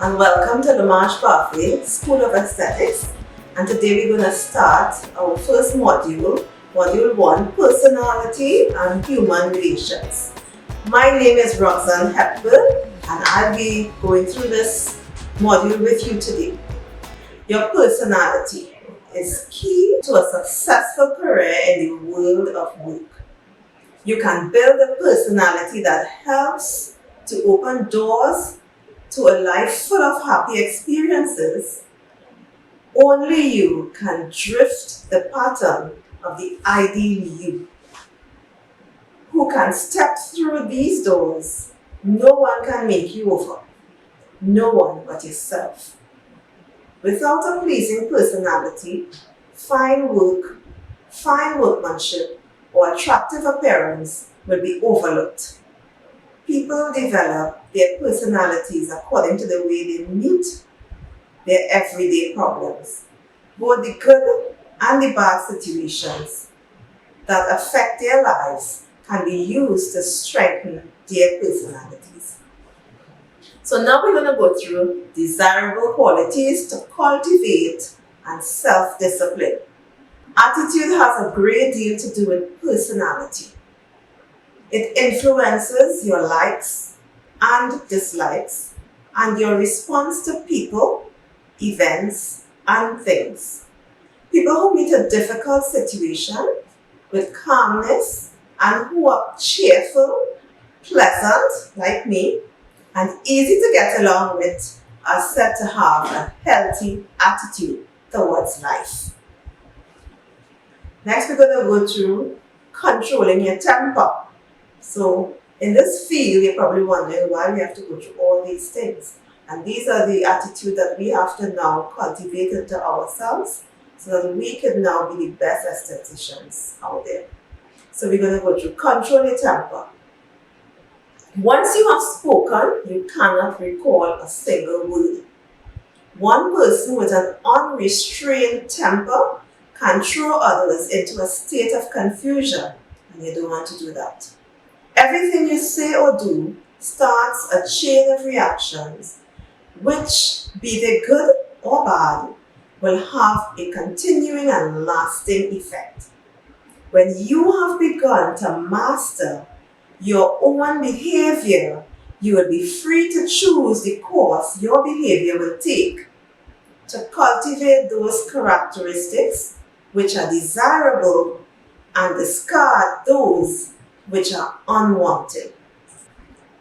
and welcome to the Marsh Pathway School of Aesthetics. And today we're going to start our first module, Module 1, Personality and Human Relations. My name is Roxanne Hepburn and I'll be going through this module with you today. Your personality is key to a successful career in the world of work. You can build a personality that helps to open doors to a life full of happy experiences. Only you can drift the pattern of the ideal you. Who can step through these doors? No one can make you over. No one but yourself. Without a pleasing personality, fine work, fine workmanship, or attractive appearance will be overlooked. People develop their personalities according to the way they meet their everyday problems, both the good and the bad situations that affect their lives can be used to strengthen their personalities. So now we're going to go through desirable qualities to cultivate and self-discipline. Attitude has a great deal to do with personality. It influences your likes and dislikes and your response to people, events, and things. People who meet a difficult situation with calmness and who are cheerful, pleasant, like me, and easy to get along with are said to have a healthy attitude towards life. Next, we're going to go through controlling your temper. So, in this field, you're probably wondering why we have to go through all these things. And these are the attitude that we have to now cultivate into ourselves so that we can now be the best aestheticians out there. So, we're going to go through control your temper. Once you have spoken, you cannot recall a single word. One person with an unrestrained temper can throw others into a state of confusion, and you don't want to do that. Everything you say or do starts a chain of reactions, which, be they good or bad, will have a continuing and lasting effect. When you have begun to master your own behavior, you will be free to choose the course your behavior will take to cultivate those characteristics which are desirable and discard those which are unwanted.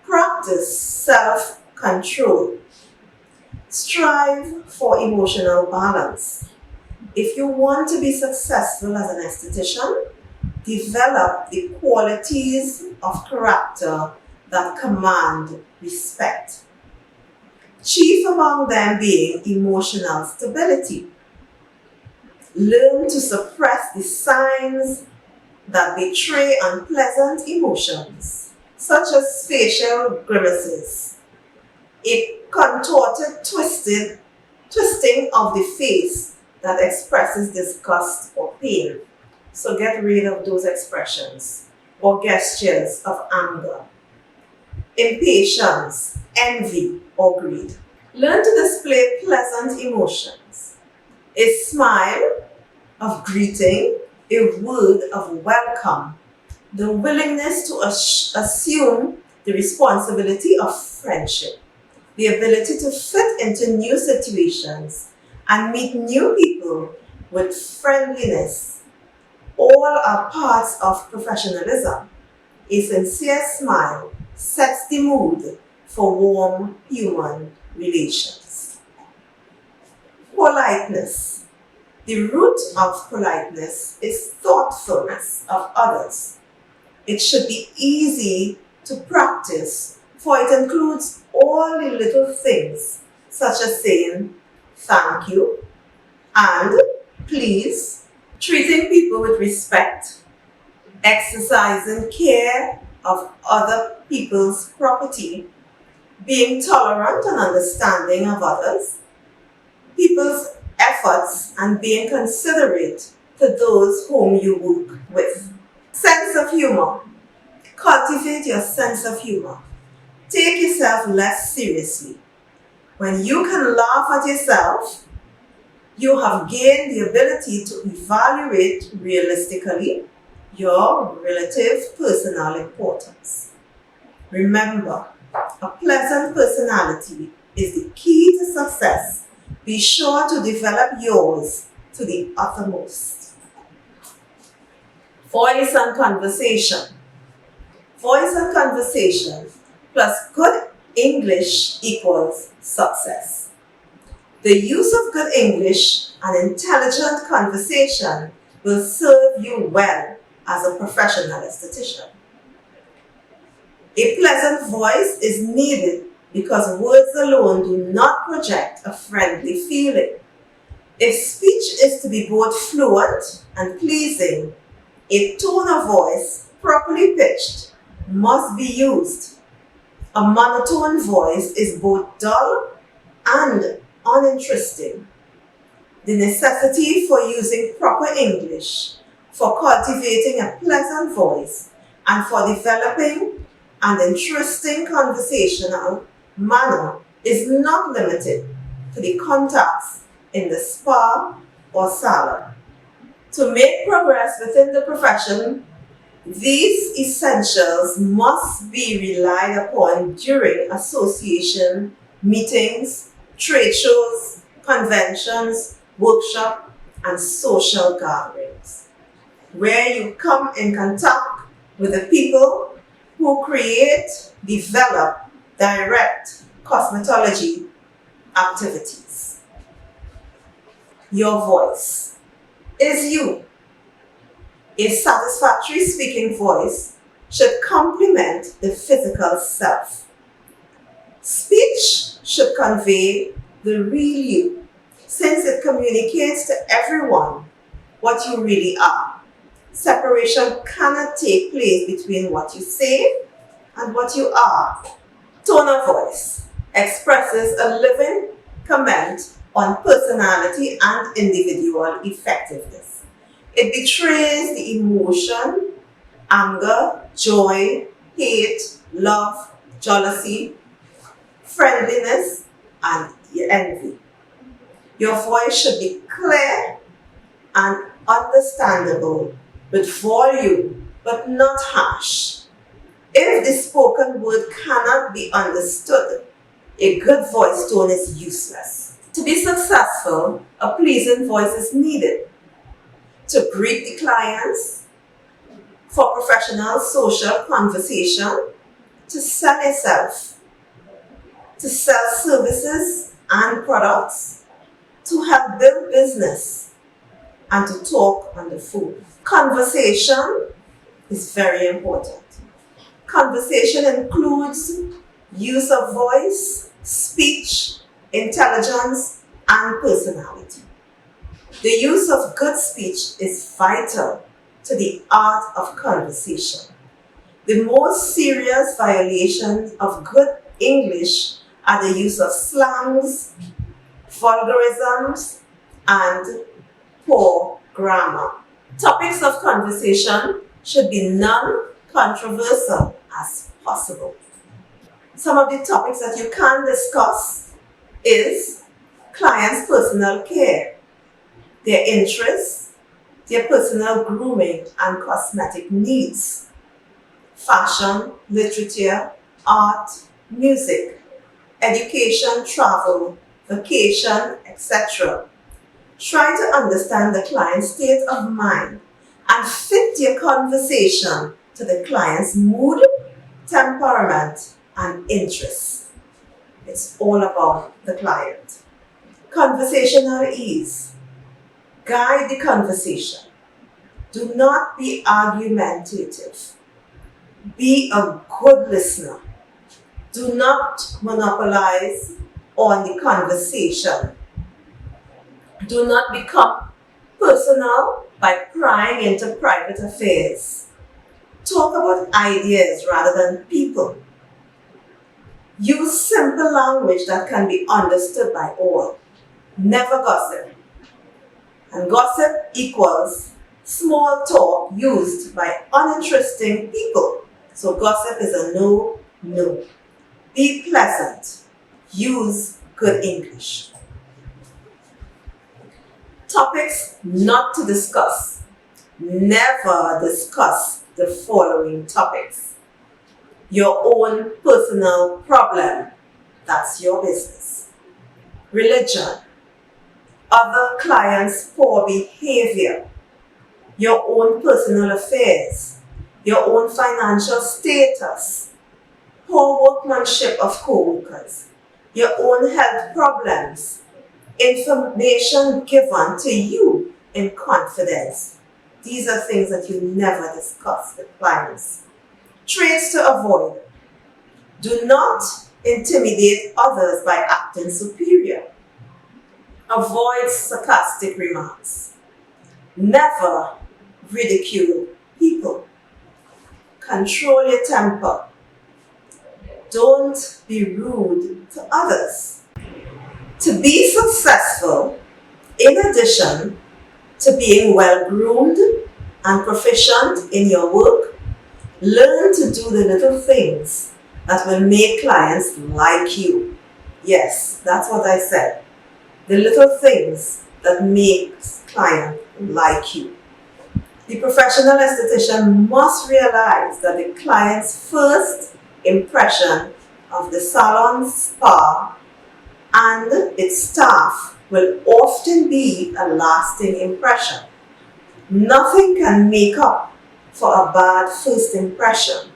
Practice self-control. Strive for emotional balance. If you want to be successful as an esthetician, develop the qualities of character that command respect. Chief among them being emotional stability. Learn to suppress the signs that betray unpleasant emotions, such as facial grimaces, a contorted, twisting of the face that expresses disgust or pain. So get rid of those expressions or gestures of anger, impatience, envy, or greed. Learn to display pleasant emotions. A smile of greeting, a word of welcome, the willingness to assume the responsibility of friendship, the ability to fit into new situations and meet new people with friendliness. All are parts of professionalism. A sincere smile sets the mood for warm human relations. Politeness. The root of politeness is thoughtfulness of others. It should be easy to practice, for it includes all the little things such as saying thank you and please, treating people with respect, exercising care of other people's property, being tolerant and understanding of others, people's efforts, and being considerate to those whom you work with. Sense of humor. Cultivate your sense of humor. Take yourself less seriously. When you can laugh at yourself, you have gained the ability to evaluate realistically your relative personal importance. Remember, a pleasant personality is the key to success. Be sure to develop yours to the uttermost. Voice and conversation. Voice and conversation plus good English equals success. The use of good English and intelligent conversation will serve you well as a professional esthetician. A pleasant voice is needed because words alone do not project a friendly feeling. If speech is to be both fluent and pleasing, a tone of voice properly pitched must be used. A monotone voice is both dull and uninteresting. The necessity for using proper English, for cultivating a pleasant voice, and for developing an interesting conversational manner is not limited to the contacts in the spa or salon. To make progress within the profession, these essentials must be relied upon during association meetings, trade shows, conventions, workshops, and social gatherings, where you come in contact with the people who create, develop, direct cosmetology activities. Your voice is you. A satisfactory speaking voice should complement the physical self. Speech should convey the real you, since it communicates to everyone what you really are. Separation cannot take place between what you say and what you are. Tone of voice expresses a living comment on personality and individual effectiveness. It betrays the emotion, anger, joy, hate, love, jealousy, friendliness, and envy. Your voice should be clear and understandable with volume, but not harsh. If the spoken word cannot be understood, a good voice tone is useless. To be successful, a pleasing voice is needed to greet the clients, for professional social conversation, to sell yourself, to sell services and products, to help build business, and to talk on the phone. Conversation is very important. Conversation includes use of voice, speech, intelligence, and personality. The use of good speech is vital to the art of conversation. The most serious violations of good English are the use of slangs, vulgarisms, and poor grammar. Topics of conversation should be non-controversial as possible. Some of the topics that you can discuss is clients' personal care, their interests, their personal grooming and cosmetic needs, fashion, literature, art, music, education, travel, vacation, etc. Try to understand the client's state of mind and fit your conversation to the client's mood, temperament, and interests. It's all about the client. Conversational ease. Guide the conversation. Do not be argumentative. Be a good listener. Do not monopolize on the conversation. Do not become personal by prying into private affairs. Talk about ideas rather than people. Use simple language that can be understood by all. Never gossip. And gossip equals small talk used by uninteresting people. So gossip is a no. Be pleasant. Use good English. Topics not to discuss. Never discuss the following topics. Your own personal problem. That's your business. Religion. Other clients' poor behavior. Your own personal affairs. Your own financial status. Poor workmanship of co-workers. Your own health problems. Information given to you in confidence. These are things that you never discuss with clients. Traits to avoid. Do not intimidate others by acting superior. Avoid sarcastic remarks. Never ridicule people. Control your temper. Don't be rude to others. To be successful, in addition to being well-groomed and proficient in your work, learn to do the little things that will make clients like you. Yes, that's what I said. The little things that makes clients like you. The professional esthetician must realize that the client's first impression of the salon, spa, and its staff will often be a lasting impression. Nothing can make up for a bad first impression.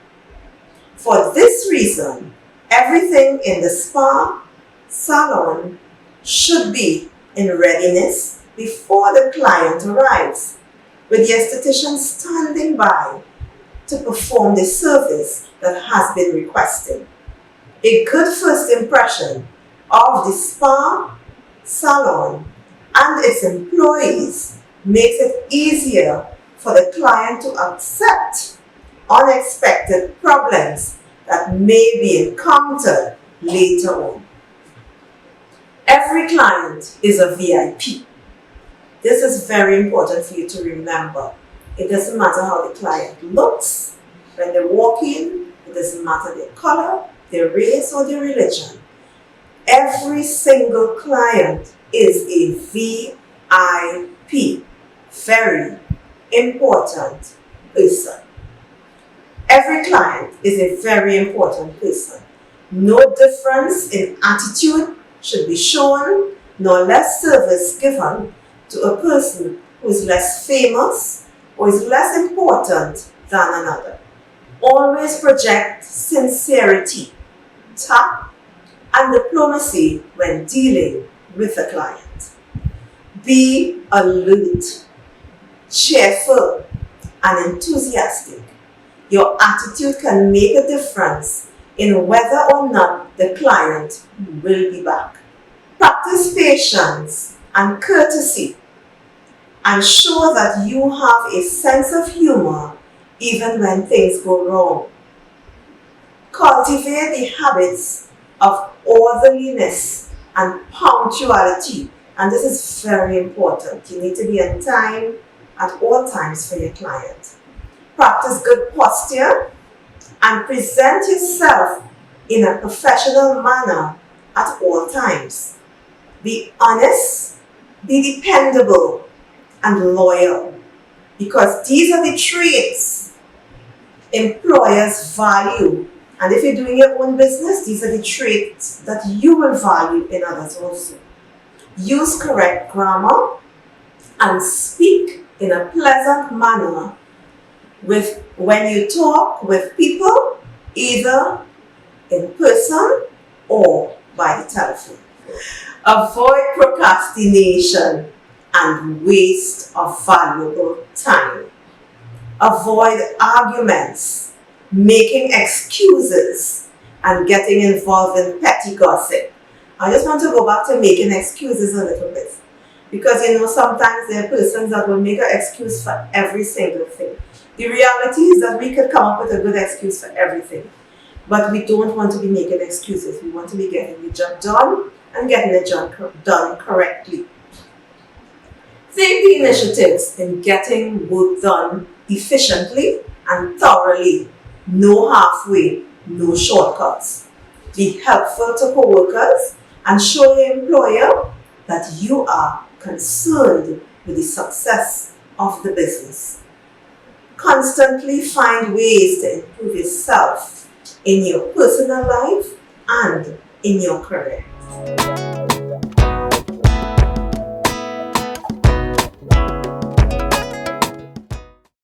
For this reason, everything in the spa, salon should be in readiness before the client arrives, with the esthetician standing by to perform the service that has been requested. A good first impression of the spa, salon, and its employees makes it easier for the client to accept unexpected problems that may be encountered later on. Every client is a VIP. This is very important for you to remember. It doesn't matter how the client looks when they walk in, it doesn't matter their color, their race, or their religion. Every single client is a VIP. Very important person. Every client is a very important person. No difference in attitude should be shown, nor less service given to a person who is less famous or is less important than another. Always project sincerity, tact, and diplomacy when dealing with a client. Be alert, cheerful, and enthusiastic. Your attitude can make a difference in whether or not the client will be back. Practice patience and courtesy, and show that you have a sense of humor even when things go wrong. Cultivate the habits of orderliness and punctuality, and this is very important. You need to be on time at all times for your client. Practice good posture and present yourself in a professional manner at all times. Be honest, be dependable, and loyal, because these are the traits employers value. And if you're doing your own business, these are the traits that you will value in others also. Use correct grammar and speak in a pleasant manner when you talk with people, either in person or by the telephone. Avoid procrastination and waste of valuable time. Avoid arguments, making excuses, and getting involved in petty gossip. I just want to go back to making excuses a little bit. Because sometimes there are persons that will make an excuse for every single thing. The reality is that we could come up with a good excuse for everything. But we don't want to be making excuses. We want to be getting the job done and getting the job done correctly. Take the initiatives in getting work done efficiently and thoroughly. No halfway, no shortcuts. Be helpful to co-workers and show your employer that you are concerned with the success of the business. Constantly find ways to improve yourself in your personal life and in your career.